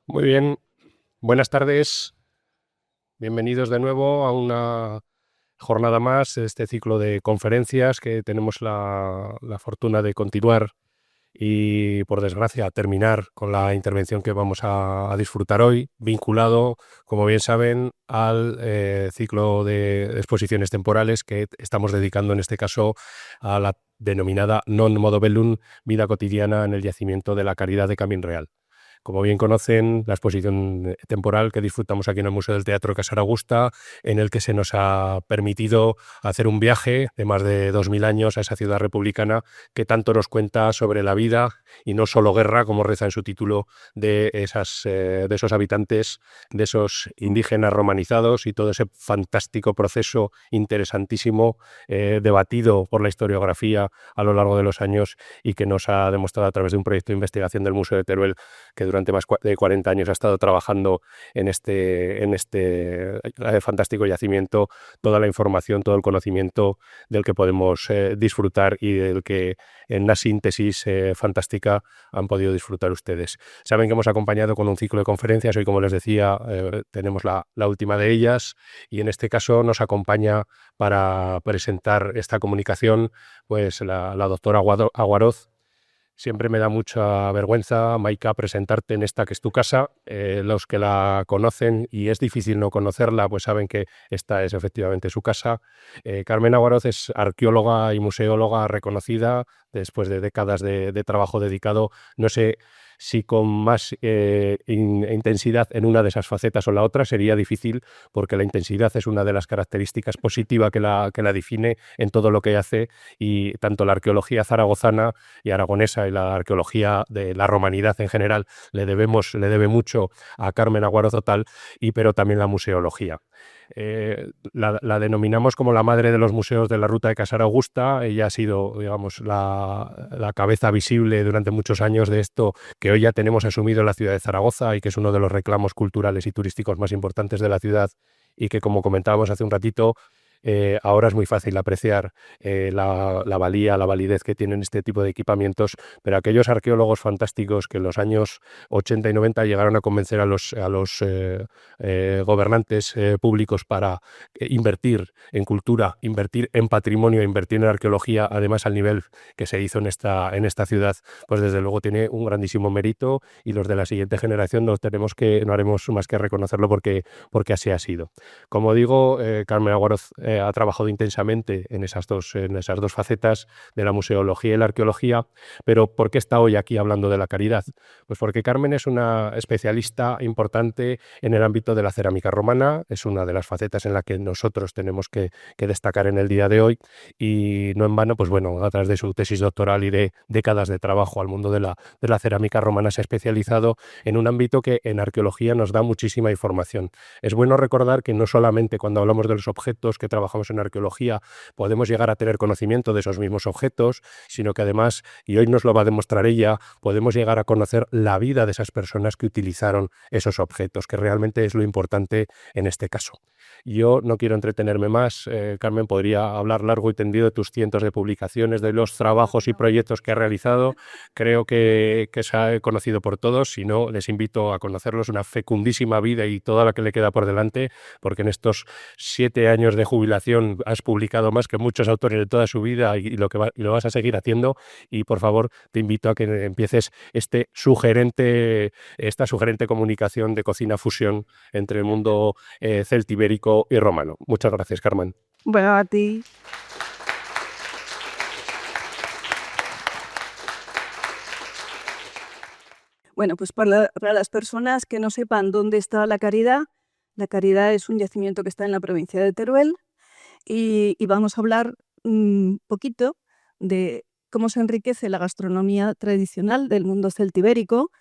Muy bien, buenas tardes. Bienvenidos de nuevo a una jornada más de este ciclo de conferencias que tenemos la fortuna de continuar y, por desgracia, terminar con la intervención que vamos a disfrutar hoy, vinculado, como bien saben, al ciclo de exposiciones temporales que estamos dedicando en este caso a la denominada Non Modo Bellum, vida cotidiana en el yacimiento de la Caridad de Camín Real. Como bien conocen, la exposición temporal que disfrutamos aquí en el Museo del Teatro de Casa Augusta, en el que se nos ha permitido hacer un viaje de más de 2000 años a esa ciudad republicana que tanto nos cuenta sobre la vida y no solo guerra, como reza en su título, de esos habitantes, de esos indígenas romanizados y todo ese fantástico proceso interesantísimo, debatido por la historiografía a lo largo de los años y que nos ha demostrado a través de un proyecto de investigación del Museo de Teruel, que durante más de 40 años ha estado trabajando en este fantástico yacimiento, toda la información, todo el conocimiento del que podemos disfrutar y del que en una síntesis fantástica han podido disfrutar ustedes. Saben que hemos acompañado con un ciclo de conferencias. Hoy, como les decía, tenemos la última de ellas, y en este caso nos acompaña para presentar esta comunicación pues la doctora Aguaroz. Siempre me da mucha vergüenza, Maika, presentarte en esta que es tu casa. Los que la conocen, y es difícil no conocerla, pues saben que esta es efectivamente su casa. Carmen Aguaroz es arqueóloga y museóloga reconocida después de décadas de trabajo dedicado, no sé si con más intensidad en una de esas facetas o la otra. Sería difícil, porque la intensidad es una de las características positivas que la define en todo lo que hace, y tanto la arqueología zaragozana y aragonesa y la arqueología de la romanidad en general le debe mucho a Carmen Aguaroz Otal, pero también la museología. La denominamos como la madre de los museos de la ruta de Casa Augusta. Ella ha sido, digamos, la cabeza visible durante muchos años de esto que hoy ya tenemos asumido en la ciudad de Zaragoza, y que es uno de los reclamos culturales y turísticos más importantes de la ciudad, y que, como comentábamos hace un ratito, ahora es muy fácil apreciar la valía, la validez que tienen este tipo de equipamientos, pero aquellos arqueólogos fantásticos que en los años 80 y 90 llegaron a convencer a los gobernantes públicos para invertir en cultura, invertir en patrimonio, invertir en arqueología, además al nivel que se hizo en esta ciudad, pues desde luego tiene un grandísimo mérito, y los de la siguiente generación no haremos más que reconocerlo, porque así ha sido. Como digo, Carmen Aguaroz ha trabajado intensamente en esas dos facetas de la museología y la arqueología. Pero ¿por qué está hoy aquí hablando de la caridad? Pues porque Carmen es una especialista importante en el ámbito de la cerámica romana. Es una de las facetas en la que nosotros tenemos que destacar en el día de hoy, y no en vano, pues bueno, a través de su tesis doctoral y de décadas de trabajo al mundo de la cerámica romana, se ha especializado en un ámbito que en arqueología nos da muchísima información. Es bueno recordar que no solamente cuando hablamos de los objetos que trabajamos en arqueología podemos llegar a tener conocimiento de esos mismos objetos, sino que además, y hoy nos lo va a demostrar ella, podemos llegar a conocer la vida de esas personas que utilizaron esos objetos, que realmente es lo importante en este caso. Yo no quiero entretenerme más. Carmen, podría hablar largo y tendido de tus cientos de publicaciones, de los trabajos y proyectos que ha realizado. Creo que se ha conocido por todos. Si no, les invito a conocerlos. Una fecundísima vida y toda la que le queda por delante, porque en estos 7 años de jubilación has publicado más que muchos autores de toda su vida, y lo vas a seguir haciendo. Y por favor, te invito a que empieces esta sugerente comunicación de cocina fusión entre el mundo celtibérico y romano. Muchas gracias, Carmen. Bueno, a ti. Bueno, pues para las personas que no sepan dónde está la Caridad es un yacimiento que está en la provincia de Teruel, y vamos a hablar un poquito de cómo se enriquece la gastronomía tradicional del mundo celtibérico,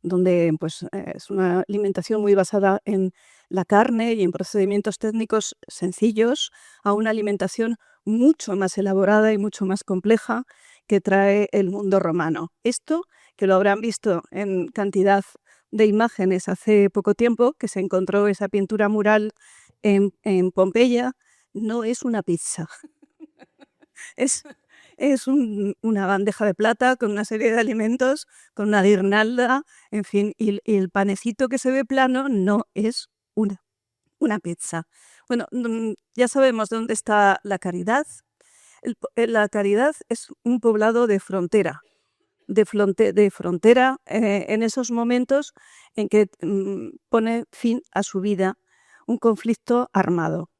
donde pues, es una alimentación muy basada en la carne y en procedimientos técnicos sencillos, a una alimentación mucho más elaborada y mucho más compleja que trae el mundo romano. Esto, que lo habrán visto en cantidad de imágenes hace poco tiempo, que se encontró esa pintura mural en Pompeya, no es una pizza. Es es una bandeja de plata con una serie de alimentos, con una guirnalda, en fin, y el panecito que se ve plano no es una pizza. Bueno, ya sabemos dónde está La Caridad. La Caridad es un poblado de frontera, en esos momentos en que pone fin a su vida un conflicto armado.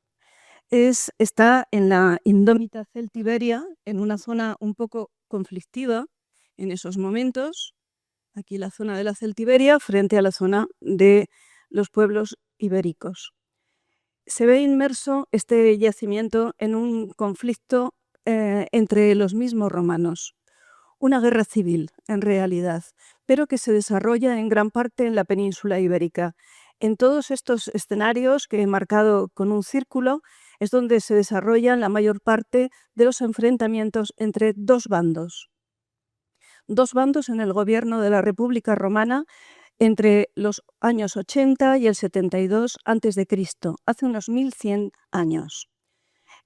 Está en la indómita Celtiberia, en una zona un poco conflictiva en esos momentos. Aquí la zona de la Celtiberia frente a la zona de los pueblos ibéricos. Se ve inmerso este yacimiento en un conflicto entre los mismos romanos. Una guerra civil, en realidad, pero que se desarrolla en gran parte en la península ibérica. En todos estos escenarios que he marcado con un círculo es donde se desarrollan la mayor parte de los enfrentamientos entre dos bandos. Dos bandos en el gobierno de la República Romana entre los años 80 y el 72 a.C., hace unos 1100 años.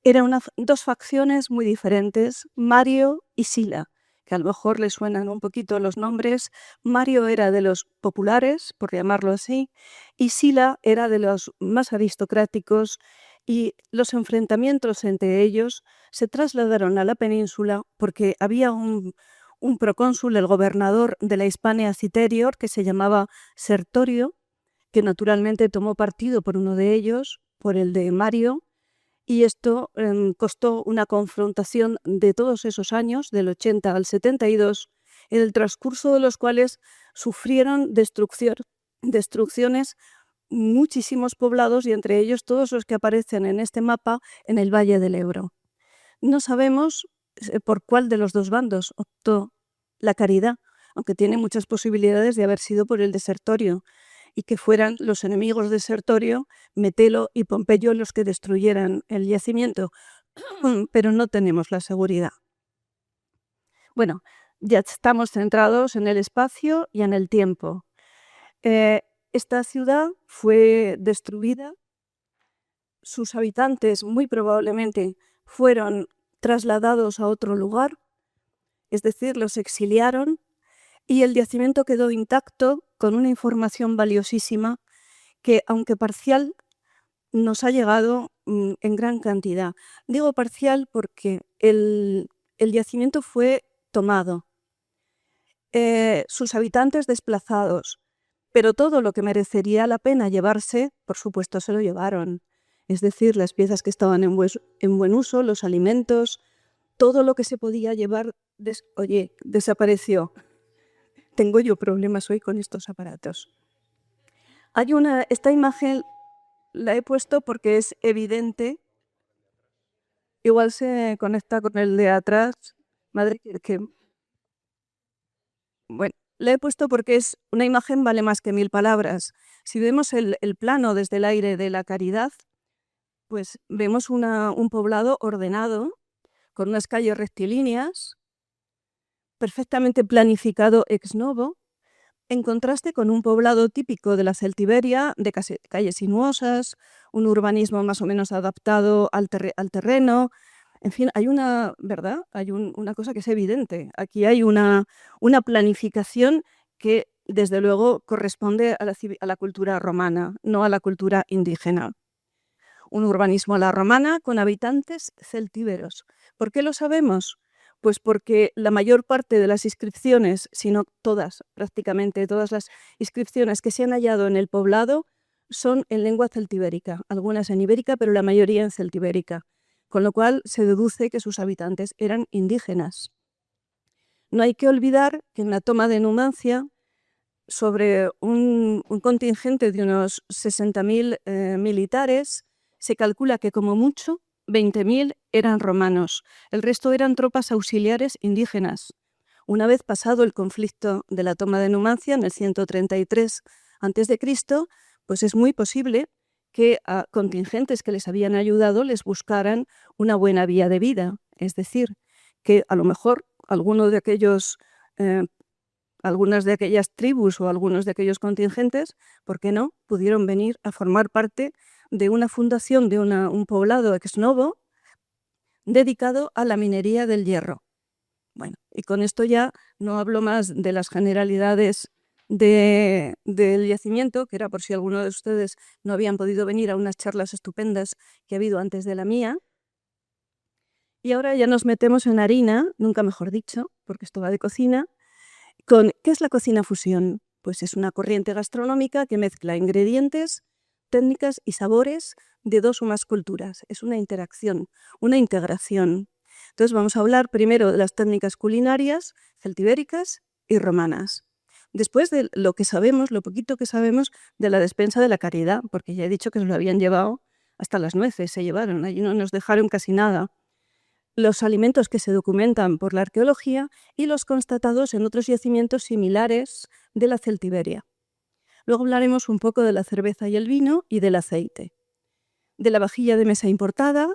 Eran dos facciones muy diferentes, Mario y Sila, que a lo mejor les suenan un poquito los nombres. Mario era de los populares, por llamarlo así, y Sila era de los más aristocráticos, y los enfrentamientos entre ellos se trasladaron a la península porque había un procónsul, el gobernador de la Hispania Citerior, que se llamaba Sertorio, que naturalmente tomó partido por uno de ellos, por el de Mario, y esto costó una confrontación de todos esos años, del 80 al 72, en el transcurso de los cuales sufrieron destrucciones muchísimos poblados, y entre ellos todos los que aparecen en este mapa en el Valle del Ebro. No sabemos por cuál de los dos bandos optó La Caridad, aunque tiene muchas posibilidades de haber sido por el de Sertorio, y que fueran los enemigos de Sertorio, Metelo y Pompeyo, los que destruyeran el yacimiento, pero no tenemos la seguridad. Bueno, ya estamos centrados en el espacio y en el tiempo. Esta ciudad fue destruida, sus habitantes muy probablemente fueron trasladados a otro lugar, es decir, los exiliaron, y el yacimiento quedó intacto con una información valiosísima que, aunque parcial, nos ha llegado en gran cantidad. Digo parcial porque el yacimiento fue tomado, sus habitantes desplazados, pero todo lo que merecería la pena llevarse, por supuesto, se lo llevaron. Es decir, las piezas que estaban en buen uso, los alimentos, todo lo que se podía llevar, desapareció. Tengo yo problemas hoy con estos aparatos. Esta imagen la he puesto porque es evidente. Igual se conecta con el de atrás. Madre que... Bueno, la he puesto porque es una imagen vale más que 1000 palabras. Si vemos el plano desde el aire de La Caridad, pues vemos un poblado ordenado, con unas calles rectilíneas, perfectamente planificado ex novo, en contraste con un poblado típico de la Celtiberia, de calles sinuosas, un urbanismo más o menos adaptado al terreno. En fin, hay una cosa que es evidente. Aquí hay una planificación que, desde luego, corresponde a la cultura romana, no a la cultura indígena. Un urbanismo a la romana con habitantes celtíberos. ¿Por qué lo sabemos? Pues porque la mayor parte de las inscripciones, si no todas, prácticamente todas las inscripciones que se han hallado en el poblado son en lengua celtibérica, algunas en ibérica, pero la mayoría en celtibérica, con lo cual se deduce que sus habitantes eran indígenas. No hay que olvidar que en la toma de Numancia, sobre un contingente de unos 60.000 militares, se calcula que como mucho 20.000 eran romanos, el resto eran tropas auxiliares indígenas. Una vez pasado el conflicto de la toma de Numancia en el 133 a.C., pues es muy posible que a contingentes que les habían ayudado les buscaran una buena vía de vida, es decir, que a lo mejor algunas de aquellas tribus o algunos de aquellos contingentes, ¿por qué no?, pudieron venir a formar parte de una fundación de un poblado ex novo dedicado a la minería del hierro. Bueno, y con esto ya no hablo más de las generalidades del yacimiento, que era por si alguno de ustedes no habían podido venir a unas charlas estupendas que ha habido antes de la mía. Y ahora ya nos metemos en harina, nunca mejor dicho, porque esto va de cocina. ¿Qué es la cocina fusión? Pues es una corriente gastronómica que mezcla ingredientes, técnicas y sabores de dos o más culturas. Es una interacción, una integración. Entonces vamos a hablar primero de las técnicas culinarias celtibéricas y romanas. Después de lo que sabemos, lo poquito que sabemos de la despensa de la Caridad, porque ya he dicho que se lo habían llevado hasta las nueces, se llevaron, allí no nos dejaron casi nada. Los alimentos que se documentan por la arqueología y los constatados en otros yacimientos similares de la Celtiberia. Luego hablaremos un poco de la cerveza y el vino y del aceite, de la vajilla de mesa importada,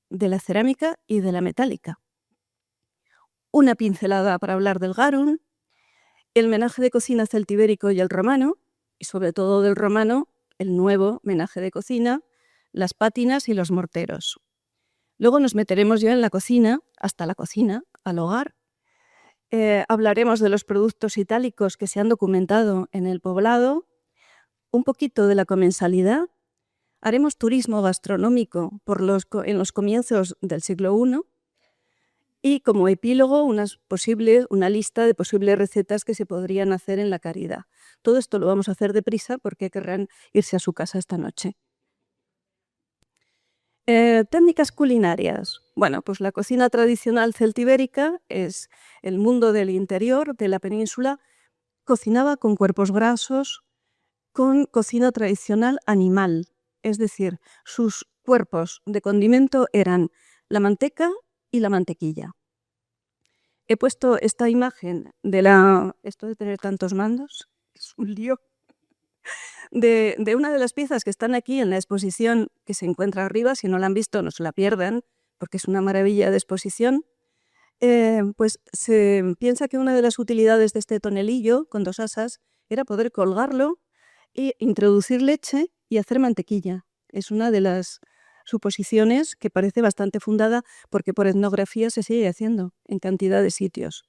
de la cerámica y de la metálica. Una pincelada para hablar del garum, el menaje de cocina celtibérico y el romano, y sobre todo del romano, el nuevo menaje de cocina, las pátinas y los morteros. Luego nos meteremos ya en la cocina, hasta la cocina, al hogar. Hablaremos de los productos itálicos que se han documentado en el poblado, un poquito de la comensalidad. Haremos turismo gastronómico en los comienzos del siglo I y como epílogo una lista de posibles recetas que se podrían hacer en la Caridad. Todo esto lo vamos a hacer deprisa porque querrán irse a su casa esta noche. Técnicas culinarias. Bueno, pues la cocina tradicional celtibérica es el mundo del interior de la península. Cocinaba con cuerpos grasos, con cocina tradicional animal. Es decir, sus cuerpos de condimento eran la manteca y la mantequilla. He puesto esta imagen esto de tener tantos mandos es un lío. De una de las piezas que están aquí en la exposición que se encuentra arriba. Si no la han visto, no se la pierdan, porque es una maravilla de exposición. Pues se piensa que una de las utilidades de este tonelillo con dos asas era poder colgarlo e introducir leche y hacer mantequilla. Es una de las suposiciones que parece bastante fundada porque por etnografía se sigue haciendo en cantidad de sitios.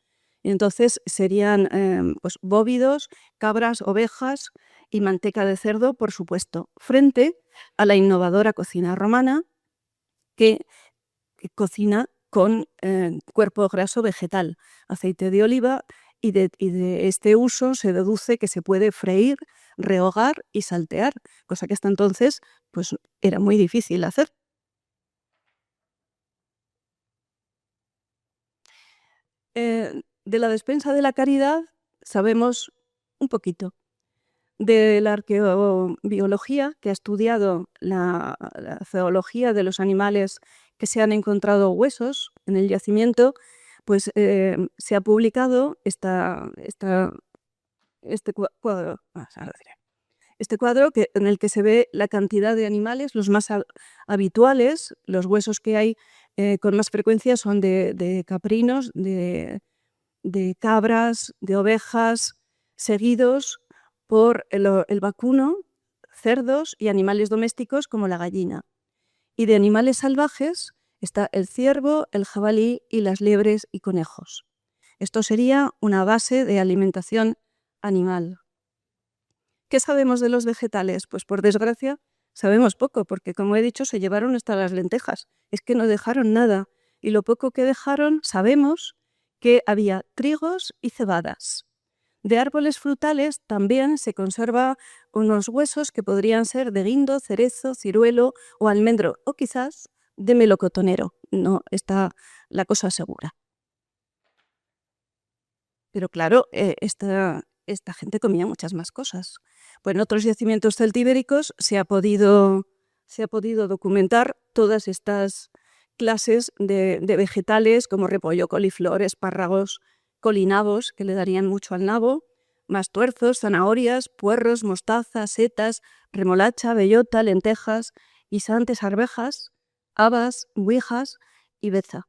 Y entonces serían pues, bóvidos, cabras, ovejas y manteca de cerdo, por supuesto, frente a la innovadora cocina romana que cocina con cuerpo graso vegetal, aceite de oliva, y de este uso se deduce que se puede freír, rehogar y saltear, cosa que hasta entonces pues, era muy difícil hacer. De la despensa de la Caridad sabemos un poquito. De la arqueobiología, que ha estudiado la zoología de los animales que se han encontrado huesos en el yacimiento, pues se ha publicado este cuadro. Este cuadro en el que se ve la cantidad de animales, los más habituales, los huesos que hay con más frecuencia son de caprinos, de cabras, de ovejas, seguidos por el vacuno, cerdos y animales domésticos como la gallina. Y de animales salvajes está el ciervo, el jabalí y las liebres y conejos. Esto sería una base de alimentación animal. ¿Qué sabemos de los vegetales? Pues por desgracia sabemos poco, porque como he dicho se llevaron hasta las lentejas. Es que no dejaron nada. Y lo poco que dejaron sabemos que había trigos y cebadas. De árboles frutales también se conserva unos huesos que podrían ser de guindo, cerezo, ciruelo o almendro, o quizás de melocotonero. No está la cosa segura. Pero claro, esta gente comía muchas más cosas. Pues en otros yacimientos celtibéricos se ha podido documentar todas estas clases de vegetales como repollo, coliflor, espárragos, colinabos, que le darían mucho al nabo, más tuerzos, zanahorias, puerros, mostaza, setas, remolacha, bellota, lentejas, guisantes, arvejas, habas, buijas y beza.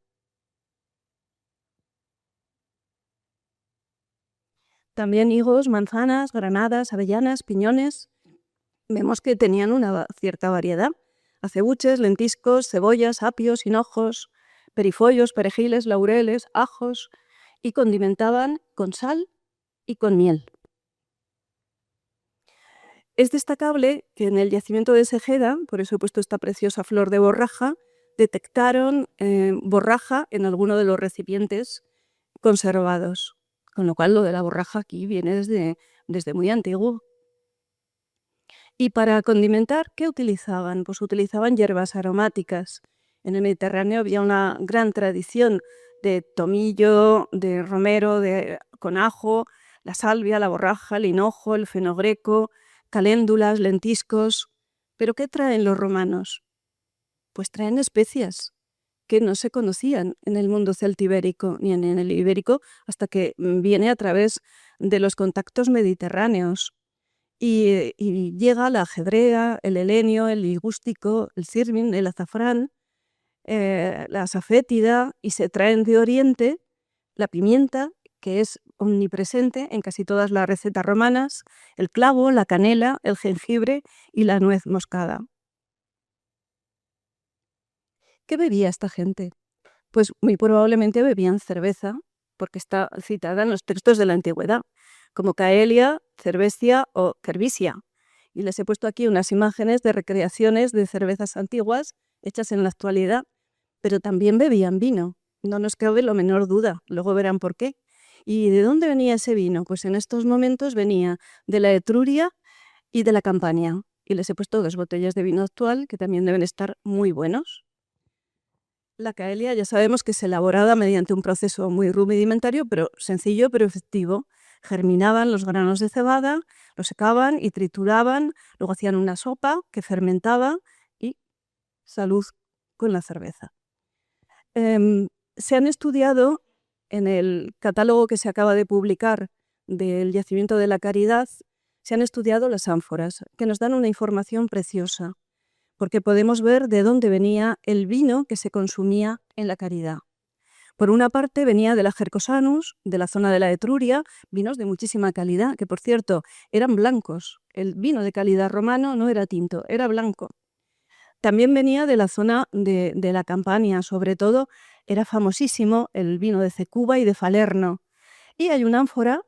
También higos, manzanas, granadas, avellanas, piñones. Vemos que tenían una cierta variedad. Acebuches, lentiscos, cebollas, apios, hinojos, perifollos, perejiles, laureles, ajos, y condimentaban con sal y con miel. Es destacable que en el yacimiento de Segeda, por eso he puesto esta preciosa flor de borraja, detectaron borraja en alguno de los recipientes conservados, con lo cual lo de la borraja aquí viene desde muy antiguo. Y para condimentar, ¿qué utilizaban? Pues utilizaban hierbas aromáticas. En el Mediterráneo había una gran tradición de tomillo, de romero, con ajo, la salvia, la borraja, el hinojo, el fenogreco, caléndulas, lentiscos. ¿Pero qué traen los romanos? Pues traen especias que no se conocían en el mundo celtibérico ni en el ibérico hasta que viene a través de los contactos mediterráneos. Y llega la ajedrea, el helenio, el ligústico, el sirmin, el azafrán, la safétida, y se traen de Oriente la pimienta, que es omnipresente en casi todas las recetas romanas, el clavo, la canela, el jengibre y la nuez moscada. ¿Qué bebía esta gente? Pues muy probablemente bebían cerveza, porque está citada en los textos de la antigüedad, como Caelia, Cervesia o Cervisia. Y les he puesto aquí unas imágenes de recreaciones de cervezas antiguas hechas en la actualidad, pero también bebían vino. No nos cabe la menor duda, luego verán por qué. ¿Y de dónde venía ese vino? Pues en estos momentos venía de la Etruria y de la Campania. Y les he puesto 2 botellas de vino actual que también deben estar muy buenos. La caelia ya sabemos que es elaborada mediante un proceso muy rudimentario, pero sencillo, pero efectivo. Germinaban los granos de cebada, los secaban y trituraban, luego hacían una sopa que fermentaba y salud con la cerveza. Se han estudiado en el catálogo que se acaba de publicar del Yacimiento de la Caridad, se han estudiado las ánforas, que nos dan una información preciosa, porque podemos ver de dónde venía el vino que se consumía en la Caridad. Por una parte venía de la Hercosanus, de la zona de la Etruria, vinos de muchísima calidad, que por cierto eran blancos. El vino de calidad romano no era tinto, era blanco. También venía de la zona de la Campania, sobre todo era famosísimo el vino de Cecuba y de Falerno. Y hay una ánfora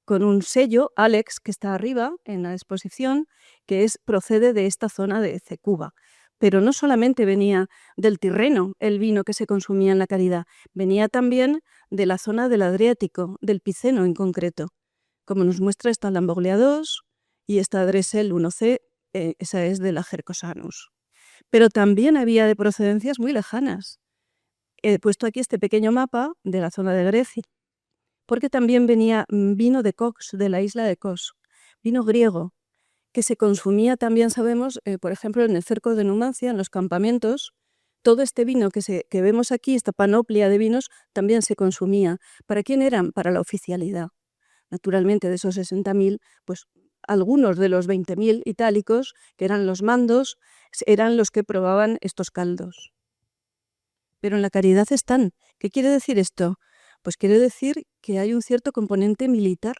con un sello, Alex, que está arriba en la exposición, que procede de esta zona de Cecuba. Pero no solamente venía del Tirreno el vino que se consumía en la Caridad, venía también de la zona del Adriático, del Piceno en concreto. Como nos muestra esta Lamboglia 2 y esta Dressel 1C, esa es de la Hercosanus. Pero también había de procedencias muy lejanas. He puesto aquí este pequeño mapa de la zona de Grecia, porque también venía vino de Kos, de la isla de Kos, vino griego, que se consumía también, sabemos, por ejemplo, en el cerco de Numancia, en los campamentos. Todo este vino que vemos aquí, esta panoplia de vinos, también se consumía. ¿Para quién eran? Para la oficialidad. Naturalmente, de esos 60.000, pues algunos de los 20.000 itálicos, que eran los mandos, eran los que probaban estos caldos. Pero en la caridad están. ¿Qué quiere decir esto? Pues quiere decir que hay un cierto componente militar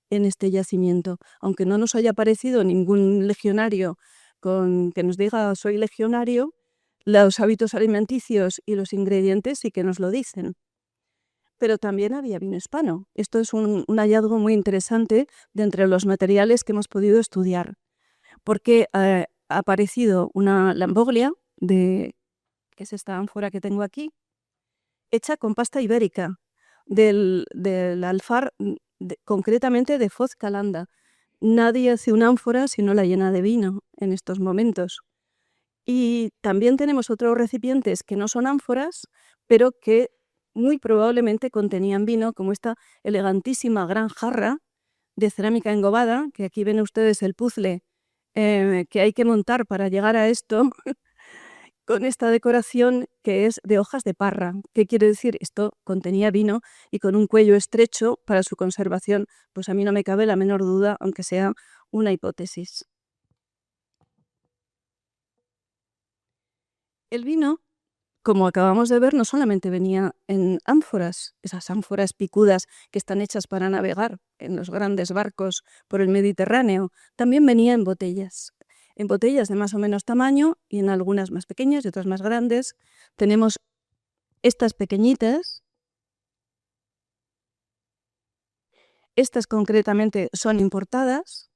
en este yacimiento, aunque no nos haya parecido ningún legionario que nos diga soy legionario, los hábitos alimenticios y los ingredientes sí que nos lo dicen. Pero también había vino hispano. Esto es un hallazgo muy interesante de entre los materiales que hemos podido estudiar, porque ha aparecido una lamboglia, que es esta ánfora que tengo aquí, hecha con pasta ibérica, del alfar, concretamente de Foz Calanda. Nadie hace una ánfora si no la llena de vino en estos momentos. Y también tenemos otros recipientes que no son ánforas, pero que muy probablemente contenían vino, como esta elegantísima gran jarra de cerámica engobada, que aquí ven ustedes el puzzle que hay que montar para llegar a esto, con esta decoración que es de hojas de parra. ¿Qué quiere decir? Esto contenía vino y con un cuello estrecho para su conservación, pues a mí no me cabe la menor duda, aunque sea una hipótesis. El vino, como acabamos de ver, no solamente venía en ánforas, esas ánforas picudas que están hechas para navegar en los grandes barcos por el Mediterráneo, también venía en botellas de más o menos tamaño y en algunas más pequeñas y otras más grandes. Tenemos estas pequeñitas, Estas concretamente son importadas,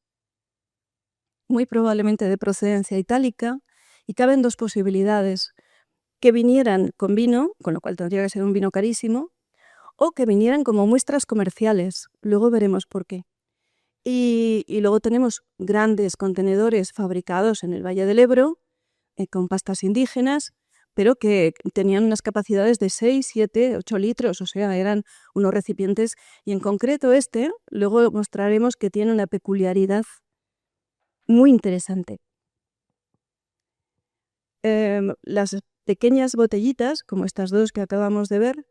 muy probablemente de procedencia itálica, y caben dos posibilidades: que vinieran con vino, con lo cual tendría que ser un vino carísimo, o que vinieran como muestras comerciales. Luego veremos por qué. Y luego tenemos grandes contenedores fabricados en el Valle del Ebro, con pastas indígenas, pero que tenían unas capacidades de 6, 7, 8 litros, o sea, eran unos recipientes. Y en concreto luego mostraremos que tiene una peculiaridad muy interesante. Las pequeñas botellitas, como estas dos que acabamos de ver,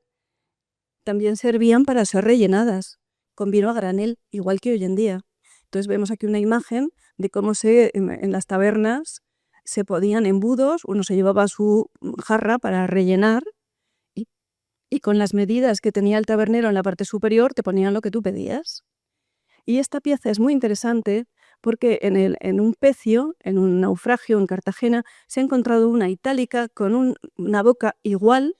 también servían para ser rellenadas con vino a granel, igual que hoy en día. Entonces vemos aquí una imagen de cómo en las tabernas se podían embudos, uno se llevaba su jarra para rellenar y con las medidas que tenía el tabernero en la parte superior te ponían lo que tú pedías. Y esta pieza es muy interesante porque en un pecio, en un naufragio en Cartagena, se ha encontrado una itálica con una boca igual,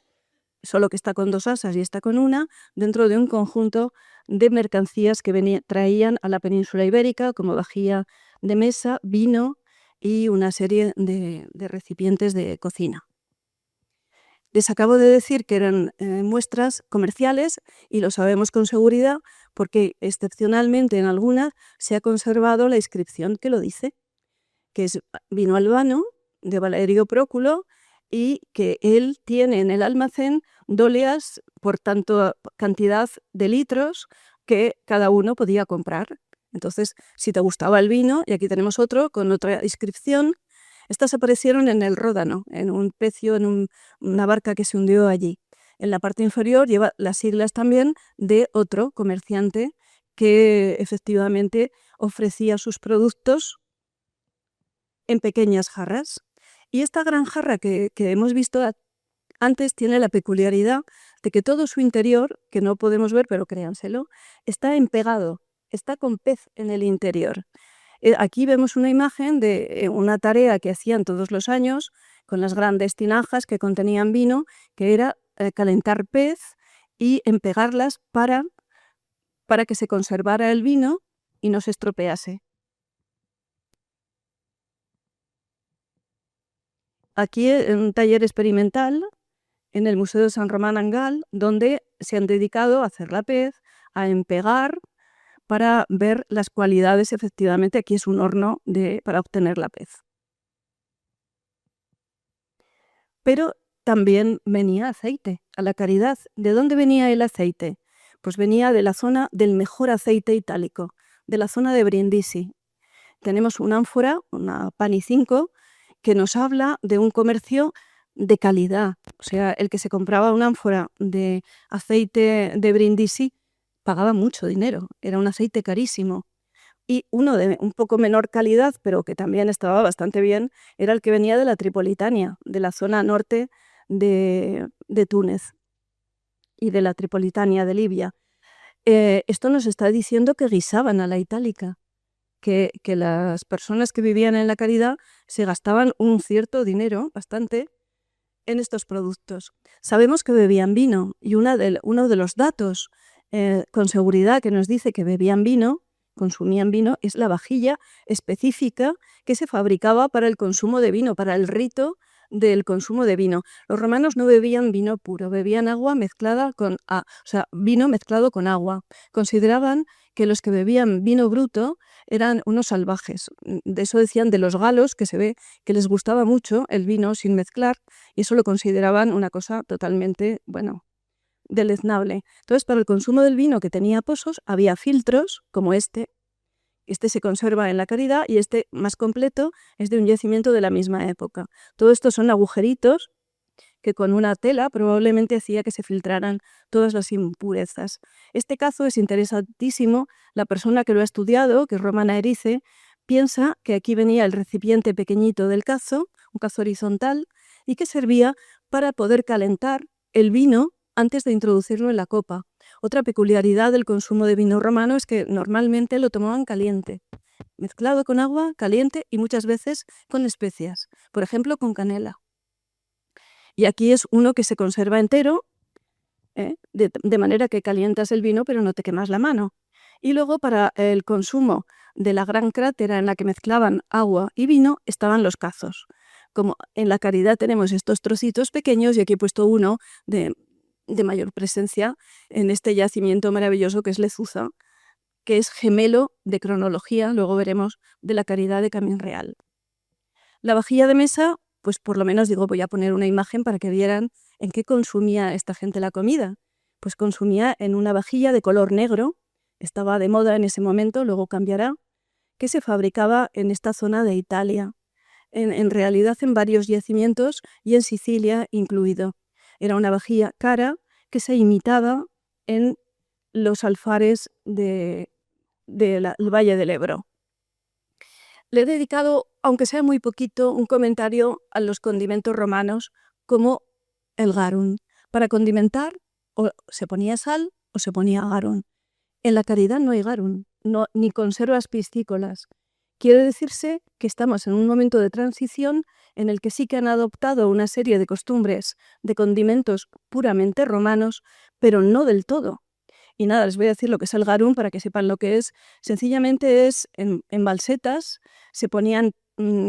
solo que está con 2 asas y está con una, dentro de un conjunto de mercancías que traían a la península ibérica, como vajilla de mesa, vino y una serie de recipientes de cocina. Les acabo de decir que eran muestras comerciales y lo sabemos con seguridad porque excepcionalmente en algunas se ha conservado la inscripción que lo dice, que es vino albano de Valerio Próculo y que él tiene en el almacén dóleas por tanto cantidad de litros que cada uno podía comprar. Entonces, si te gustaba el vino, y aquí tenemos otro con otra inscripción, estas aparecieron en el Ródano, en un pecio, en una barca que se hundió allí. En la parte inferior lleva las siglas también de otro comerciante que efectivamente ofrecía sus productos en pequeñas jarras. Y esta gran jarra que hemos visto antes tiene la peculiaridad de que todo su interior, que no podemos ver, pero créanselo, está empegado, está con pez en el interior. Aquí vemos una imagen de una tarea que hacían todos los años con las grandes tinajas que contenían vino, que era calentar pez y empegarlas para que se conservara el vino y no se estropease. Aquí en un taller experimental en el Museo de San Román Angal, donde se han dedicado a hacer la pez, a empegar, para ver las cualidades. Efectivamente, aquí es un horno para obtener la pez. Pero también venía aceite a la caridad. ¿De dónde venía el aceite? Pues venía de la zona del mejor aceite itálico, de la zona de Brindisi. Tenemos una ánfora, una Pani 5, que nos habla de un comercio de calidad. O sea, el que se compraba una ánfora de aceite de Brindisi pagaba mucho dinero, era un aceite carísimo. Y uno de un poco menor calidad, pero que también estaba bastante bien, era el que venía de la Tripolitania, de la zona norte de Túnez y de la Tripolitania de Libia. Esto nos está diciendo que guisaban a la itálica, que las personas que vivían en la caridad se gastaban un cierto dinero, bastante, en estos productos. Sabemos que bebían vino y uno de los datos con seguridad que nos dice que bebían vino, consumían vino, es la vajilla específica que se fabricaba para el consumo de vino, para el rito del consumo de vino. Los romanos no bebían vino puro, bebían agua mezclada vino mezclado con agua. Consideraban que los que bebían vino bruto eran unos salvajes. De eso decían de los galos, que se ve que les gustaba mucho el vino sin mezclar, y eso lo consideraban una cosa totalmente, deleznable. Entonces, para el consumo del vino que tenía pozos, había filtros como este. Este se conserva en la caridad y este más completo es de un yacimiento de la misma época. Todo esto son agujeritos que con una tela probablemente hacía que se filtraran todas las impurezas. Este cazo es interesantísimo. La persona que lo ha estudiado, que es Romana Erice, piensa que aquí venía el recipiente pequeñito del cazo, un cazo horizontal, y que servía para poder calentar el vino antes de introducirlo en la copa. Otra peculiaridad del consumo de vino romano es que normalmente lo tomaban caliente, mezclado con agua, caliente y muchas veces con especias, por ejemplo con canela. Y aquí es uno que se conserva entero, de manera que calientas el vino pero no te quemas la mano. Y luego para el consumo de la gran crátera en la que mezclaban agua y vino estaban los cazos. Como en la Caridad tenemos estos trocitos pequeños y aquí he puesto uno de mayor presencia en este yacimiento maravilloso que es Lezuza, que es gemelo de cronología, luego veremos, de la Caridad de Camín Real. La vajilla de mesa, pues por lo menos digo, voy a poner una imagen para que vieran en qué consumía esta gente la comida. Pues consumía en una vajilla de color negro, estaba de moda en ese momento, luego cambiará, que se fabricaba en esta zona de Italia, en realidad en varios yacimientos y en Sicilia incluido. Era una vajilla cara que se imitaba en los alfares del Valle del Ebro. Le he dedicado, aunque sea muy poquito, un comentario a los condimentos romanos como el garum. Para condimentar o se ponía sal o se ponía garum. En la Caridad no hay garum, ni conservas piscícolas. Quiere decirse que estamos en un momento de transición en el que sí que han adoptado una serie de costumbres de condimentos puramente romanos, pero no del todo. Y nada, les voy a decir lo que es el garum para que sepan lo que es. Sencillamente es en balsetas, se ponían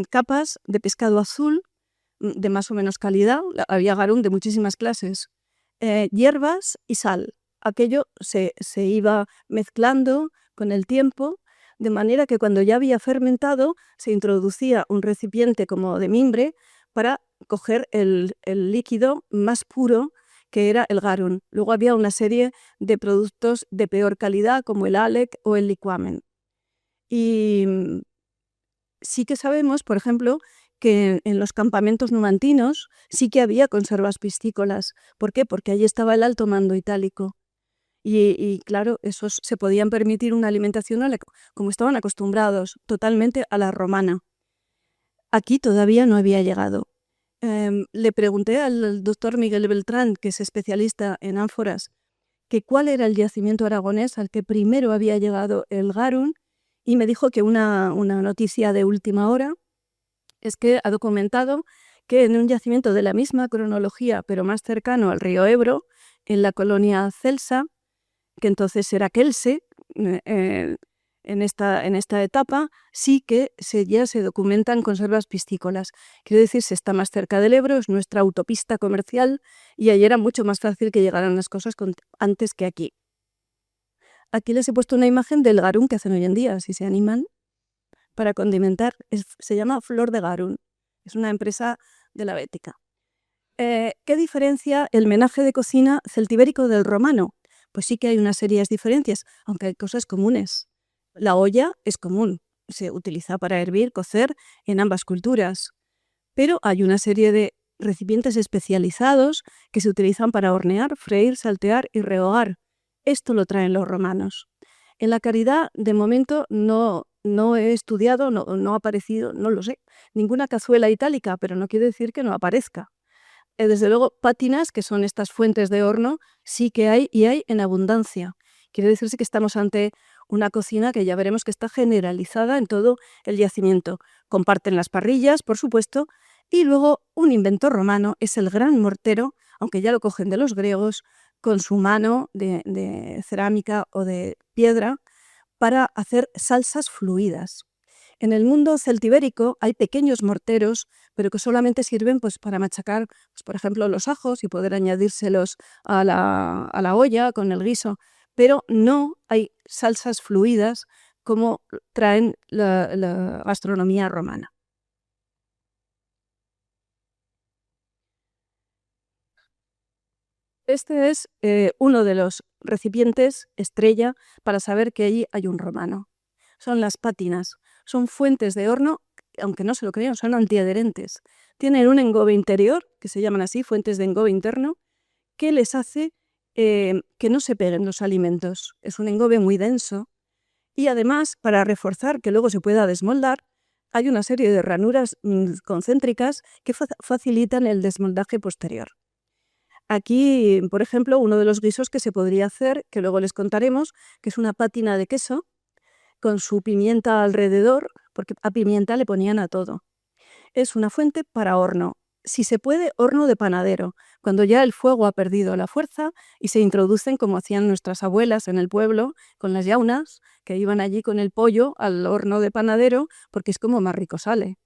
capas de pescado azul de más o menos calidad, había garum de muchísimas clases, hierbas y sal. Aquello se iba mezclando con el tiempo, de manera que cuando ya había fermentado se introducía un recipiente como de mimbre para coger el líquido más puro que era el garum. Luego había una serie de productos de peor calidad como el alec o el liquamen. Y sí que sabemos, por ejemplo, que en los campamentos numantinos sí que había conservas piscícolas. ¿Por qué? Porque allí estaba el alto mando itálico. Y claro, esos se podían permitir una alimentación como estaban acostumbrados, totalmente a la romana. Aquí todavía no había llegado. Le pregunté al doctor Miguel Beltrán, que es especialista en ánforas, que cuál era el yacimiento aragonés al que primero había llegado el garum, y me dijo que una noticia de última hora es que ha documentado que en un yacimiento de la misma cronología, pero más cercano al río Ebro, en la colonia Celsa, que entonces era Kelse, en esta etapa, sí que ya se documentan conservas piscícolas. Quiere decir, se está más cerca del Ebro, es nuestra autopista comercial y allí era mucho más fácil que llegaran las cosas antes que aquí. Aquí les he puesto una imagen del garum que hacen hoy en día, si se animan, para condimentar. Se llama Flor de Garum, es una empresa de la Bética. ¿Qué diferencia el menaje de cocina celtibérico del romano? Pues sí que hay una serie de diferencias, aunque hay cosas comunes. La olla es común, se utiliza para hervir, cocer en ambas culturas, pero hay una serie de recipientes especializados que se utilizan para hornear, freír, saltear y rehogar. Esto lo traen los romanos. En la Caridad, de momento, no he estudiado, no ha aparecido, no lo sé, ninguna cazuela itálica, pero no quiere decir que no aparezca. Desde luego, pátinas, que son estas fuentes de horno, sí que hay y hay en abundancia. Quiere decirse que estamos ante una cocina que ya veremos que está generalizada en todo el yacimiento. Comparten las parrillas, por supuesto, y luego un invento romano es el gran mortero, aunque ya lo cogen de los griegos, con su mano de cerámica o de piedra para hacer salsas fluidas. En el mundo celtibérico hay pequeños morteros, pero que solamente sirven pues, para machacar, pues, por ejemplo, los ajos y poder añadírselos a la olla con el guiso, pero no hay salsas fluidas como traen la gastronomía romana. Este es uno de los recipientes estrella para saber que allí hay un romano. Son las pátinas, son fuentes de horno, aunque no se lo crean, son antiadherentes. Tienen un engobe interior, que se llaman así, fuentes de engobe interno, que les hace que no se peguen los alimentos. Es un engobe muy denso y además, para reforzar que luego se pueda desmoldar, hay una serie de ranuras concéntricas que facilitan el desmoldaje posterior. Aquí, por ejemplo, uno de los guisos que se podría hacer, que luego les contaremos, que es una pátina de queso con su pimienta alrededor, porque a pimienta le ponían a todo. Es una fuente para horno. si se puede, horno de panadero, cuando ya el fuego ha perdido la fuerza y se introducen, como hacían nuestras abuelas en el pueblo, con las llaunas, que iban allí con el pollo al horno de panadero, porque es como más rico sale.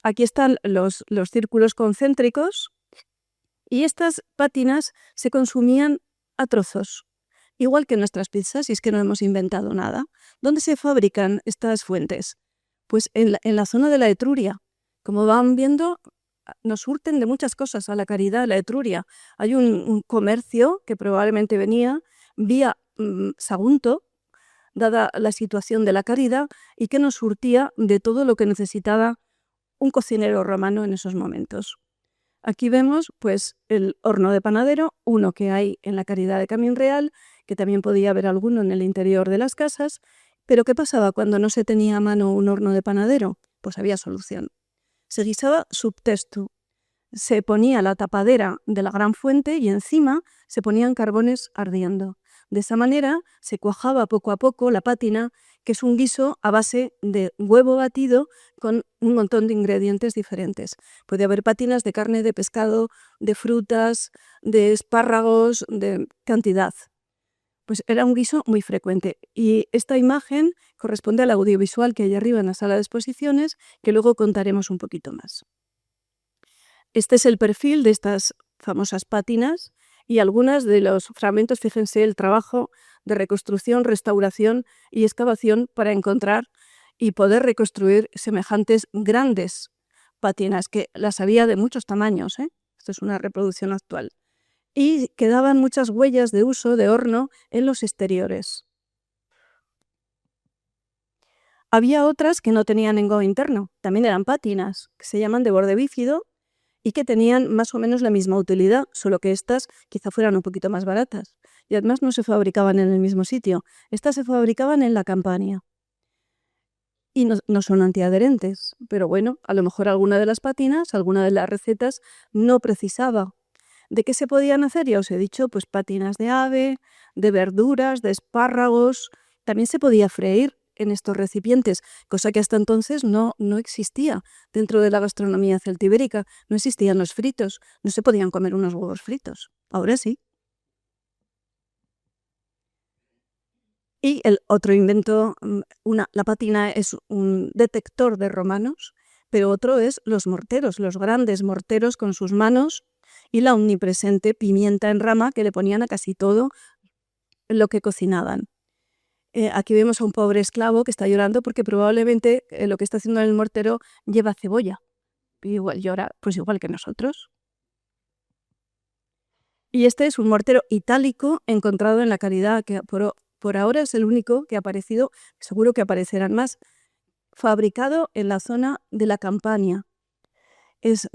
Aquí están los círculos concéntricos y estas pátinas se consumían a trozos, igual que nuestras pizzas, y es que no hemos inventado nada. ¿Dónde se fabrican estas fuentes? Pues en la zona de la Etruria. Como van viendo, nos surten de muchas cosas a la Caridad, la Etruria. Hay un comercio que probablemente venía vía Sagunto, dada la situación de la Caridad, y que nos surtía de todo lo que necesitaba un cocinero romano en esos momentos. Aquí vemos pues el horno de panadero, uno que hay en la Caridad de Camín Real, que también podía haber alguno en el interior de las casas. Pero ¿qué pasaba cuando no se tenía a mano un horno de panadero? Pues había solución. Se guisaba subtestu. Se ponía la tapadera de la gran fuente y encima se ponían carbones ardiendo. De esa manera se cuajaba poco a poco la pátina, que es un guiso a base de huevo batido con un montón de ingredientes diferentes. Puede haber pátinas de carne, de pescado, de frutas, de espárragos, de cantidad. Pues era un guiso muy frecuente. Y esta imagen corresponde al audiovisual que hay arriba en la sala de exposiciones, que luego contaremos un poquito más. Este es el perfil de estas famosas pátinas y algunos de los fragmentos. Fíjense el trabajo de reconstrucción, restauración y excavación para encontrar y poder reconstruir semejantes grandes pátinas, que las había de muchos tamaños. Esto es una reproducción actual. Y quedaban muchas huellas de uso de horno en los exteriores. Había otras que no tenían engobe interno, también eran pátinas, que se llaman de borde bífido y que tenían más o menos la misma utilidad, solo que estas quizá fueran un poquito más baratas. Y además no se fabricaban en el mismo sitio, estas se fabricaban en la Campania. Y no son antiadherentes, pero bueno, a lo mejor alguna de las pátinas, alguna de las recetas no precisaba. ¿De qué se podían hacer? Ya os he dicho, pues pátinas de ave, de verduras, de espárragos. También se podía freír en estos recipientes, cosa que hasta entonces no existía dentro de la gastronomía celtibérica. No existían los fritos, no se podían comer unos huevos fritos. Ahora sí. Y el otro invento, la pátina es un detector de romanos, pero otro es los morteros, los grandes morteros con sus manos y la omnipresente pimienta en rama que le ponían a casi todo lo que cocinaban. Aquí vemos a un pobre esclavo que está llorando porque probablemente lo que está haciendo en el mortero lleva cebolla. Igual llora, pues igual que nosotros. Y este es un mortero itálico encontrado en la Caridad, que por ahora es el único que ha aparecido, seguro que aparecerán más, fabricado en la zona de la Campania. Es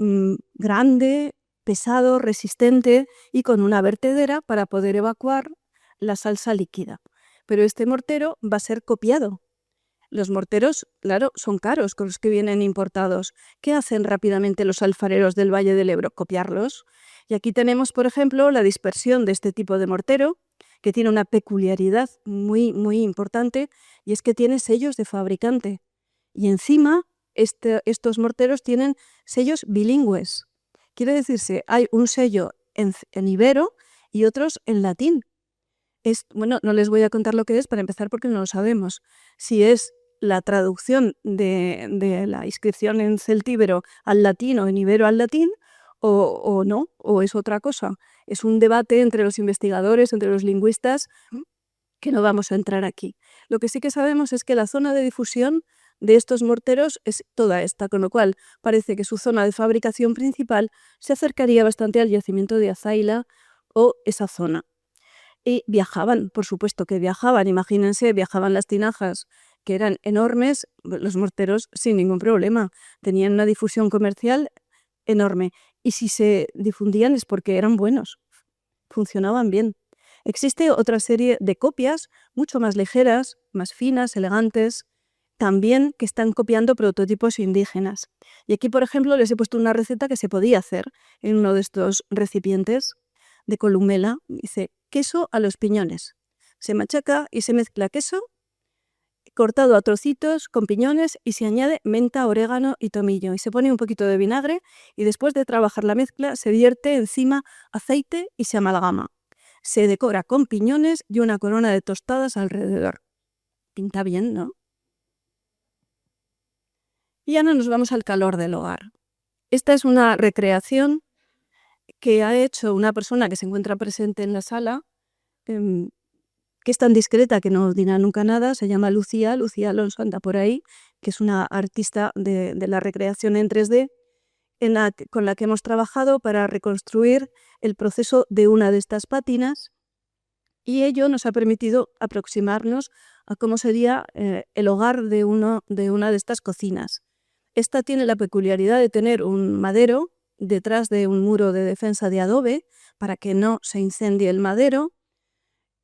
grande, pesado, resistente y con una vertedera para poder evacuar la salsa líquida. Pero este mortero va a ser copiado. Los morteros, claro, son caros con los que vienen importados. ¿Qué hacen rápidamente los alfareros del Valle del Ebro? Copiarlos. Y aquí tenemos, por ejemplo, la dispersión de este tipo de mortero, que tiene una peculiaridad muy, muy importante, y es que tiene sellos de fabricante. Y encima, estos morteros tienen sellos bilingües. Quiere decirse, hay un sello en ibero y otros en latín. Bueno, no les voy a contar lo que es para empezar porque no lo sabemos. Si es la traducción de la inscripción en celtíbero al latín o en ibero al latín, o no, o es otra cosa. Es un debate entre los investigadores, entre los lingüistas, que no vamos a entrar aquí. Lo que sí que sabemos es que la zona de difusión de estos morteros es toda esta, con lo cual parece que su zona de fabricación principal se acercaría bastante al yacimiento de Azaila o esa zona. Y viajaban, por supuesto que viajaban, imagínense, viajaban las tinajas, que eran enormes, los morteros sin ningún problema, tenían una difusión comercial enorme. Y si se difundían es porque eran buenos, funcionaban bien. Existe otra serie de copias mucho más ligeras, más finas, elegantes, también que están copiando prototipos indígenas. Y aquí, por ejemplo, les he puesto una receta que se podía hacer en uno de estos recipientes de columela. Dice, queso a los piñones. Se machaca y se mezcla queso cortado a trocitos con piñones y se añade menta, orégano y tomillo. Y se pone un poquito de vinagre y después de trabajar la mezcla se vierte encima aceite y se amalgama. Se decora con piñones y una corona de tostadas alrededor. Pinta bien, ¿no? Y ahora nos vamos al calor del hogar. Esta es una recreación que ha hecho una persona que se encuentra presente en la sala, que es tan discreta que no dirá nunca nada. Se llama Lucía Alonso, anda por ahí, que es una artista de la recreación en 3D, con la que hemos trabajado para reconstruir el proceso de una de estas pátinas, y ello nos ha permitido aproximarnos a cómo sería el hogar de una de estas cocinas. Esta tiene la peculiaridad de tener un madero detrás de un muro de defensa de adobe para que no se incendie el madero,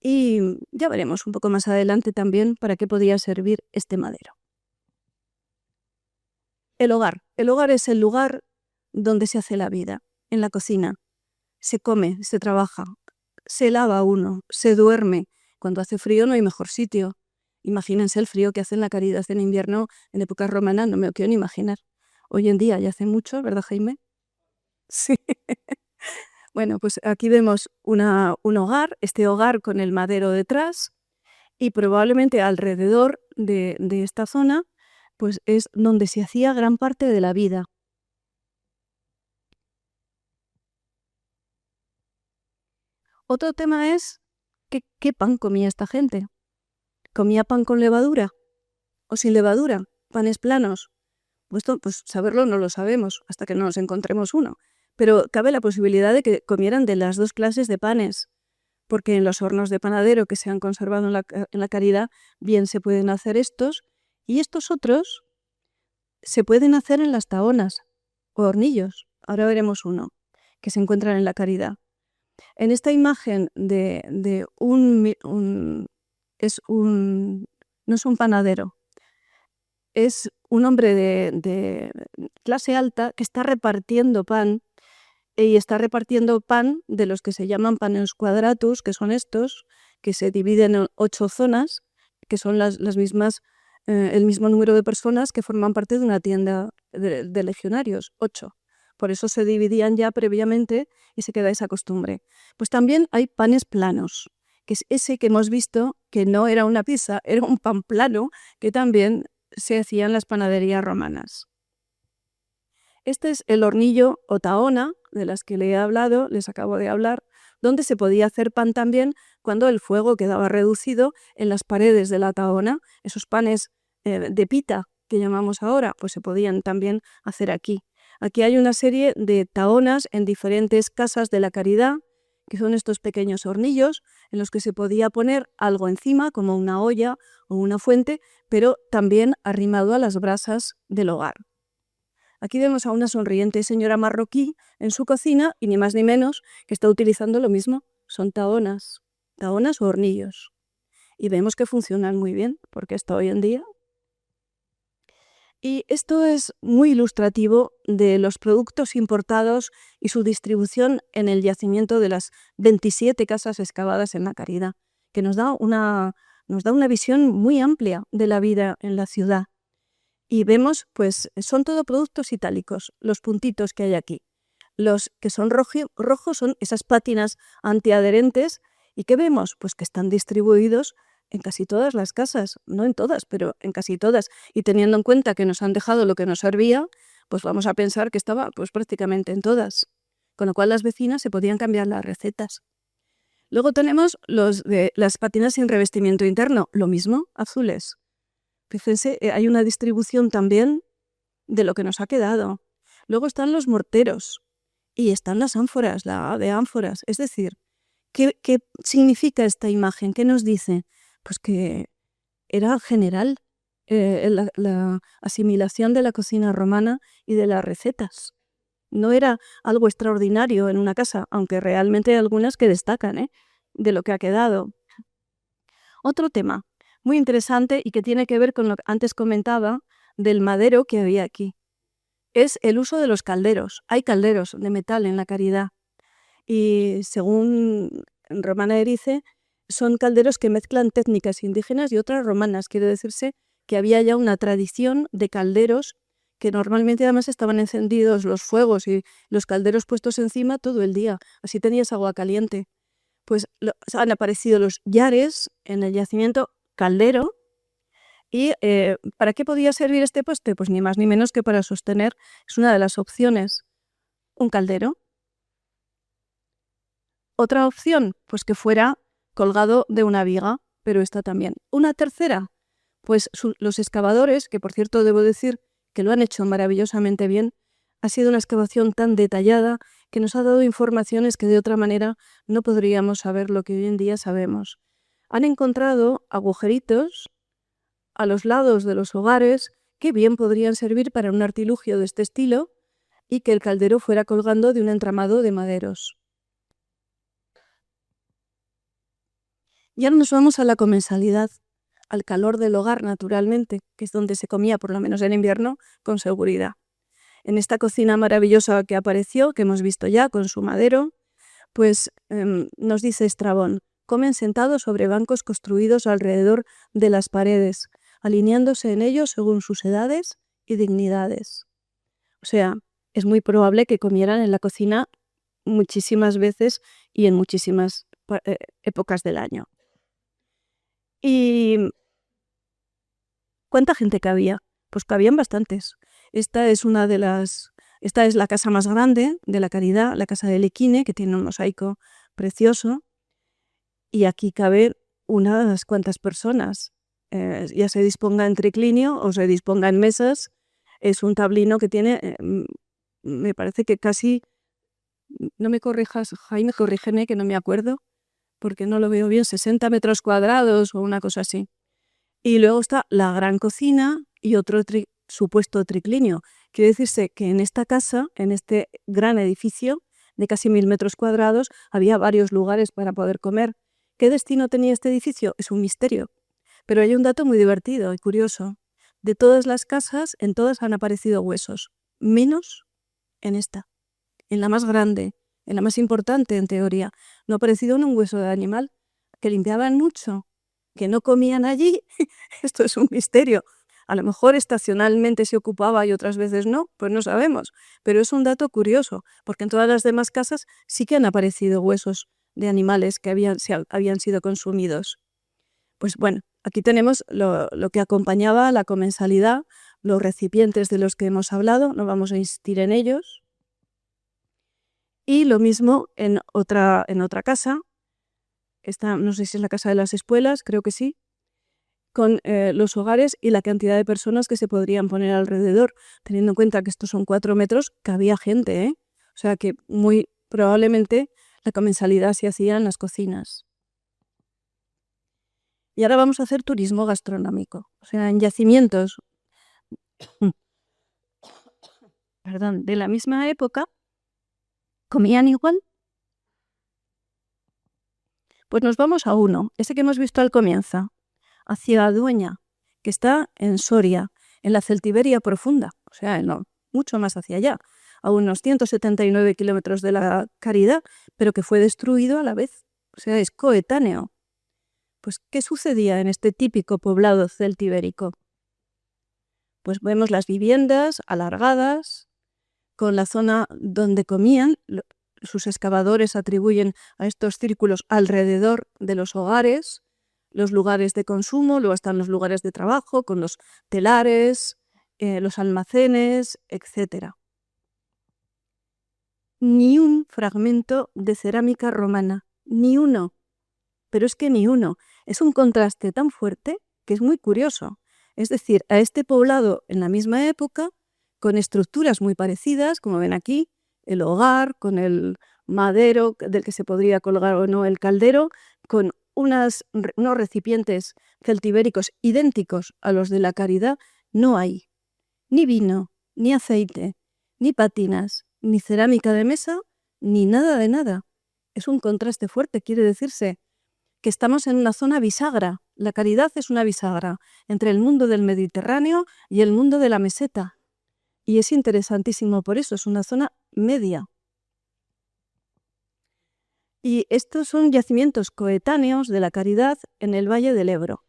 y ya veremos un poco más adelante también para qué podía servir este madero. El hogar. El hogar es el lugar donde se hace la vida, en la cocina. Se come, se trabaja, se lava uno, se duerme. Cuando hace frío no hay mejor sitio. Imagínense el frío que hace en la Caridad en invierno en época romana, no me lo quiero ni imaginar. Hoy en día ya hace mucho, ¿verdad, Jaime? Sí. Bueno, pues aquí vemos un hogar, este hogar con el madero detrás, y probablemente alrededor de esta zona pues es donde se hacía gran parte de la vida. Otro tema es ¿qué pan comía esta gente? ¿Comía pan con levadura o sin levadura? ¿Panes planos? Pues saberlo no lo sabemos hasta que no nos encontremos uno. Pero cabe la posibilidad de que comieran de las dos clases de panes, porque en los hornos de panadero que se han conservado en la Caridad bien se pueden hacer estos, y estos otros se pueden hacer en las tahonas o hornillos. Ahora veremos uno que se encuentran en la Caridad. En esta imagen no es un panadero, es un hombre de clase alta que está repartiendo pan, y está repartiendo pan de los que se llaman panes quadratus, que son estos, que se dividen en 8 zonas, que son las mismas, el mismo número de personas que forman parte de una tienda de legionarios, 8. Por eso se dividían ya previamente y se queda esa costumbre. Pues también hay panes planos, que es ese que hemos visto que no era una pizza, era un pan plano que también se hacía en las panaderías romanas. Este es el hornillo o tahona, de las que les acabo de hablar, donde se podía hacer pan también cuando el fuego quedaba reducido en las paredes de la tahona. Esos panes de pita que llamamos ahora, pues se podían también hacer aquí. Aquí hay una serie de tahonas en diferentes casas de la Caridad, que son estos pequeños hornillos en los que se podía poner algo encima, como una olla o una fuente, pero también arrimado a las brasas del hogar. Aquí vemos a una sonriente señora marroquí en su cocina, y ni más ni menos que está utilizando lo mismo. Son tahonas o hornillos. Y vemos que funcionan muy bien, porque hasta hoy en día. Y esto es muy ilustrativo de los productos importados y su distribución en el yacimiento de las 27 casas excavadas en la Caridad, que nos da una visión muy amplia de la vida en la ciudad. Y vemos, pues son todo productos itálicos, los puntitos que hay aquí. Los que son rojos son esas pátinas antiadherentes. ¿Y qué vemos? Pues que están distribuidos en casi todas las casas, no en todas, pero en casi todas. Y teniendo en cuenta que nos han dejado lo que nos servía, pues vamos a pensar que estaba pues prácticamente en todas. Con lo cual las vecinas se podían cambiar las recetas. Luego tenemos los de las pátinas sin revestimiento interno, lo mismo, azules. Fíjense, hay una distribución también de lo que nos ha quedado. Luego están los morteros y están las ánforas, la A de ánforas. Es decir, ¿qué significa esta imagen? ¿Qué nos dice? Pues que era general la asimilación de la cocina romana y de las recetas. No era algo extraordinario en una casa, aunque realmente hay algunas que destacan de lo que ha quedado. Otro tema muy interesante y que tiene que ver con lo que antes comentaba del madero que había aquí es el uso de los calderos. Hay calderos de metal en la Caridad y, según Romana Erice, son calderos que mezclan técnicas indígenas y otras romanas. Quiere decirse que había ya una tradición de calderos que normalmente además estaban encendidos los fuegos y los calderos puestos encima todo el día. Así tenías agua caliente. Pues han aparecido los yares en el yacimiento Caldero. ¿Y para qué podía servir este poste? Pues ni más ni menos que para sostener, es una de las opciones, un caldero. Otra opción, pues que fuera colgado de una viga, pero esta también. Una tercera, pues los excavadores, que por cierto debo decir que lo han hecho maravillosamente bien, ha sido una excavación tan detallada que nos ha dado informaciones que de otra manera no podríamos saber lo que hoy en día sabemos. Han encontrado agujeritos a los lados de los hogares que bien podrían servir para un artilugio de este estilo y que el caldero fuera colgando de un entramado de maderos. Y ahora nos vamos a la comensalidad, al calor del hogar naturalmente, que es donde se comía, por lo menos en invierno, con seguridad. En esta cocina maravillosa que apareció, que hemos visto ya con su madero, pues nos dice Estrabón, comen sentados sobre bancos construidos alrededor de las paredes, alineándose en ellos según sus edades y dignidades. O sea, es muy probable que comieran en la cocina muchísimas veces y en muchísimas épocas del año. ¿Y cuánta gente cabía? Pues cabían bastantes. Esta es la casa más grande de la Caridad, la casa de Lequine, que tiene un mosaico precioso, y aquí cabe unas cuantas personas. Ya se disponga en triclinio o se disponga en mesas. Es un tablino que tiene, me parece que casi, no me corrijas, Jaime, corrígeme que no me acuerdo, porque no lo veo bien, 60 metros cuadrados o una cosa así. Y luego está la gran cocina y otro supuesto triclinio. Quiere decirse que en esta casa, en este gran edificio de casi 1000 metros cuadrados, había varios lugares para poder comer. ¿Qué destino tenía este edificio? Es un misterio. Pero hay un dato muy divertido y curioso. De todas las casas, en todas han aparecido huesos, menos en esta, en la más grande, en la más importante en teoría. No ha aparecido un hueso de animal, que limpiaban mucho, que no comían allí. Esto es un misterio. A lo mejor estacionalmente se ocupaba y otras veces no, pues no sabemos. Pero es un dato curioso, porque en todas las demás casas sí que han aparecido huesos de animales que habían sido consumidos. Pues bueno, aquí tenemos lo que acompañaba la comensalidad, los recipientes de los que hemos hablado, no vamos a insistir en ellos. Y lo mismo en otra casa, esta no sé si es la casa de las espuelas, creo que sí, con los hogares y la cantidad de personas que se podrían poner alrededor, teniendo en cuenta que estos son 4 metros, que había gente, ¿eh? O sea que muy probablemente la comensalidad se hacía en las cocinas. Y ahora vamos a hacer turismo gastronómico, o sea, en yacimientos de la misma época, ¿comían igual? Pues nos vamos a uno, ese que hemos visto al comienzo, hacia Dueña, que está en Soria, en la Celtiberia profunda, o sea, mucho más hacia allá, a unos 179 kilómetros de la Caridad, pero que fue destruido a la vez, o sea, es coetáneo. Pues, ¿qué sucedía en este típico poblado celtibérico? Pues vemos las viviendas alargadas, con la zona donde comían. Sus excavadores atribuyen a estos círculos alrededor de los hogares, los lugares de consumo, luego están los lugares de trabajo, con los telares, los almacenes, etc. Ni un fragmento de cerámica romana, ni uno. Pero es que ni uno. Es un contraste tan fuerte que es muy curioso. Es decir, a este poblado en la misma época, con estructuras muy parecidas, como ven aquí, el hogar, con el madero del que se podría colgar o no el caldero, con unos recipientes celtibéricos idénticos a los de la Caridad, no hay ni vino, ni aceite, ni patinas, ni cerámica de mesa, ni nada de nada. Es un contraste fuerte, quiere decirse que estamos en una zona bisagra. La Caridad es una bisagra entre el mundo del Mediterráneo y el mundo de la meseta. Y es interesantísimo por eso, es una zona media. Y estos son yacimientos coetáneos de la Caridad en el Valle del Ebro.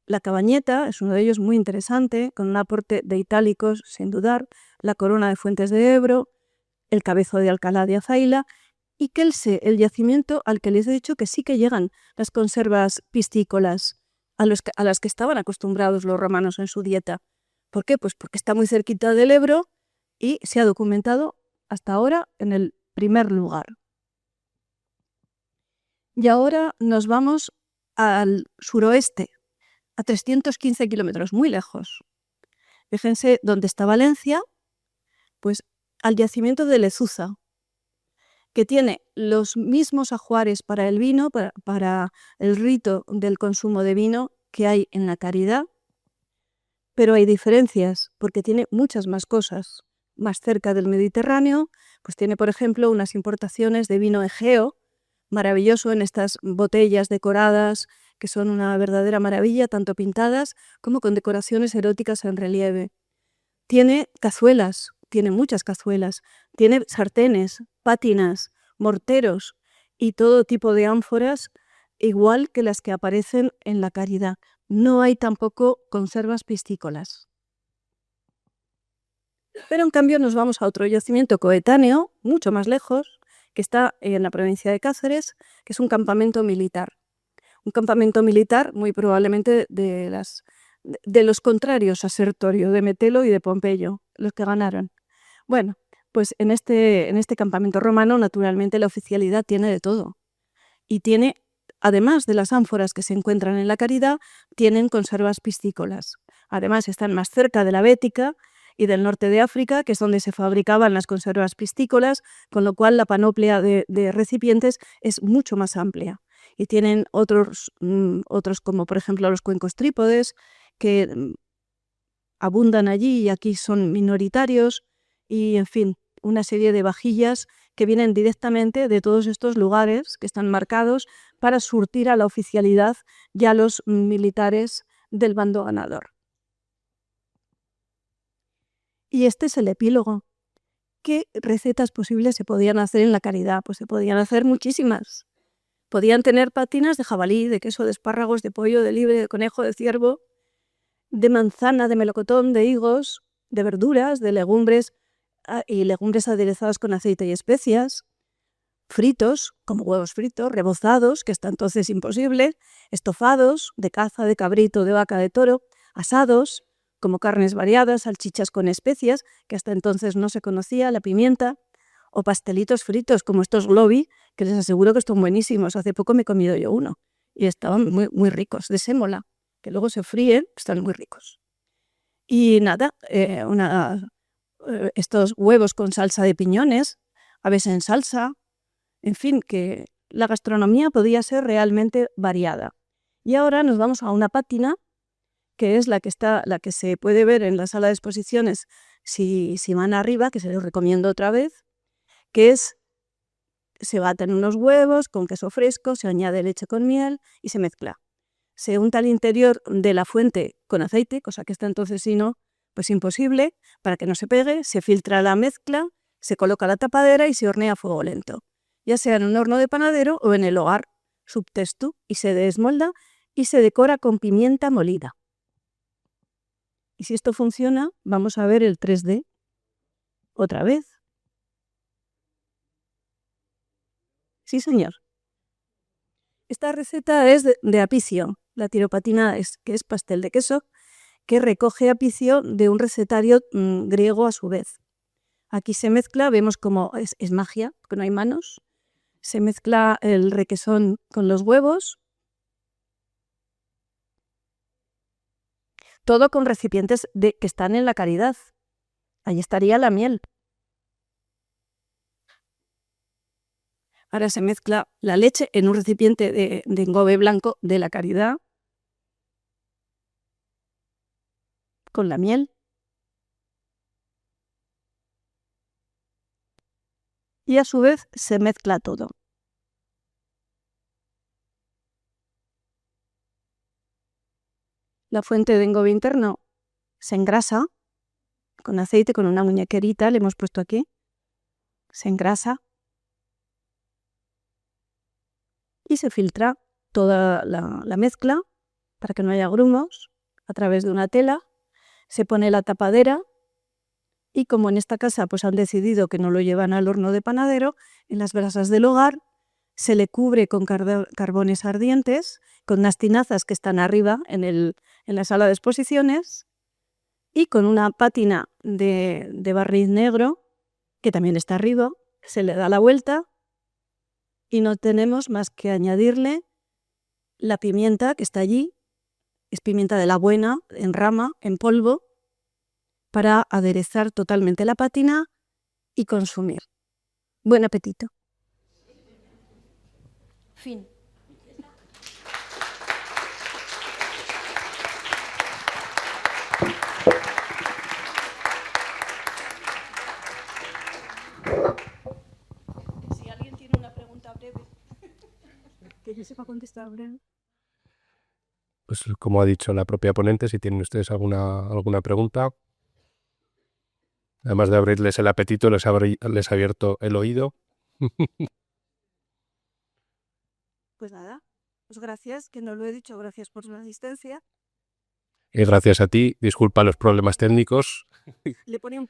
La Cabañeta es uno de ellos muy interesante, con un aporte de itálicos, sin dudar, la Corona de Fuentes de Ebro, el Cabezo de Alcalá de Azaila y Quelse, el yacimiento al que les he dicho que sí que llegan las conservas piscícolas a las que estaban acostumbrados los romanos en su dieta. ¿Por qué? Pues porque está muy cerquita del Ebro y se ha documentado hasta ahora en el primer lugar. Y ahora nos vamos al suroeste, a 315 kilómetros, muy lejos. Fíjense dónde está Valencia, pues al yacimiento de Lezuza, que tiene los mismos ajuares para el vino, para el rito del consumo de vino que hay en la Caridad, pero hay diferencias porque tiene muchas más cosas. Más cerca del Mediterráneo, pues tiene, por ejemplo, unas importaciones de vino egeo, maravilloso en estas botellas decoradas, que son una verdadera maravilla, tanto pintadas como con decoraciones eróticas en relieve. Tiene cazuelas, tiene muchas cazuelas, tiene sartenes, pátinas, morteros y todo tipo de ánforas, igual que las que aparecen en la Caridad. No hay tampoco conservas piscícolas. Pero en cambio nos vamos a otro yacimiento coetáneo, mucho más lejos, que está en la provincia de Cáceres, que es un campamento militar. Un campamento militar muy probablemente de los contrarios a Sertorio, de Metelo y de Pompeyo, los que ganaron. Bueno, pues en este campamento romano naturalmente la oficialidad tiene de todo. Y tiene, además de las ánforas que se encuentran en la Caridad, tienen conservas piscícolas. Además están más cerca de la Bética y del norte de África, que es donde se fabricaban las conservas piscícolas, con lo cual la panoplia de recipientes es mucho más amplia. Y tienen otros como por ejemplo los cuencos trípodes, que abundan allí y aquí son minoritarios, y en fin, una serie de vajillas que vienen directamente de todos estos lugares que están marcados para surtir a la oficialidad y a los militares del bando ganador. Y este es el epílogo. ¿Qué recetas posibles se podían hacer en la Caridad? Pues se podían hacer muchísimas. Podían tener patinas de jabalí, de queso, de espárragos, de pollo, de libre, de conejo, de ciervo, de manzana, de melocotón, de higos, de verduras, de legumbres y legumbres aderezadas con aceite y especias, fritos, como huevos fritos, rebozados, que hasta entonces imposible, estofados, de caza, de cabrito, de vaca, de toro, asados, como carnes variadas, salchichas con especias, que hasta entonces no se conocía, la pimienta, o pastelitos fritos, como estos globi, que les aseguro que están buenísimos. Hace poco me he comido yo uno y estaban muy, muy ricos, de sémola, que luego se fríen, están muy ricos. Y nada, estos huevos con salsa de piñones, aves en salsa, en fin, que la gastronomía podía ser realmente variada. Y ahora nos vamos a una pátina, que es la que se puede ver en la sala de exposiciones si van arriba, que se los recomiendo otra vez, que es, se batan unos huevos con queso fresco, se añade leche con miel y se mezcla. Se unta el interior de la fuente con aceite, cosa que hasta entonces si no, pues imposible, para que no se pegue, se filtra la mezcla, se coloca la tapadera y se hornea a fuego lento, ya sea en un horno de panadero o en el hogar subtestu, y se desmolda y se decora con pimienta molida. Y si esto funciona, vamos a ver el 3D otra vez. Sí, señor. Esta receta es de apicio. La tiropatina que es pastel de queso, que recoge apicio de un recetario griego a su vez. Aquí se mezcla, vemos como es magia, porque no hay manos. Se mezcla el requesón con los huevos. Todo con recipientes que están en la Caridad. Ahí estaría la miel. Ahora se mezcla la leche en un recipiente de engobe blanco de la Caridad con la miel. Y a su vez se mezcla todo. La fuente de engobe interno se engrasa con aceite, con una muñequerita, le hemos puesto aquí. Se engrasa y se filtra toda la mezcla para que no haya grumos, a través de una tela. Se pone la tapadera y como en esta casa pues han decidido que no lo llevan al horno de panadero, en las brasas del hogar se le cubre con carbones ardientes, con unas tinazas que están arriba en la sala de exposiciones y con una pátina de barniz negro que también está arriba, se le da la vuelta y no tenemos más que añadirle la pimienta que está allí, es pimienta de la buena, en rama, en polvo, para aderezar totalmente la pátina y consumir. Buen apetito. Fin. Si alguien tiene una pregunta breve, que yo sepa contestar breve. Pues como ha dicho la propia ponente, si tienen ustedes alguna pregunta, además de abrirles el apetito, les ha abierto el oído. Pues nada, pues gracias, que no lo he dicho, gracias por su asistencia. Y gracias a ti, disculpa los problemas técnicos. Le ponía un...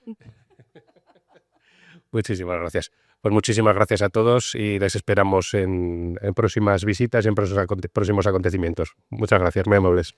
Muchísimas gracias. Pues muchísimas gracias a todos y les esperamos en próximas visitas y en próximos acontecimientos. Muchas gracias, muy amables.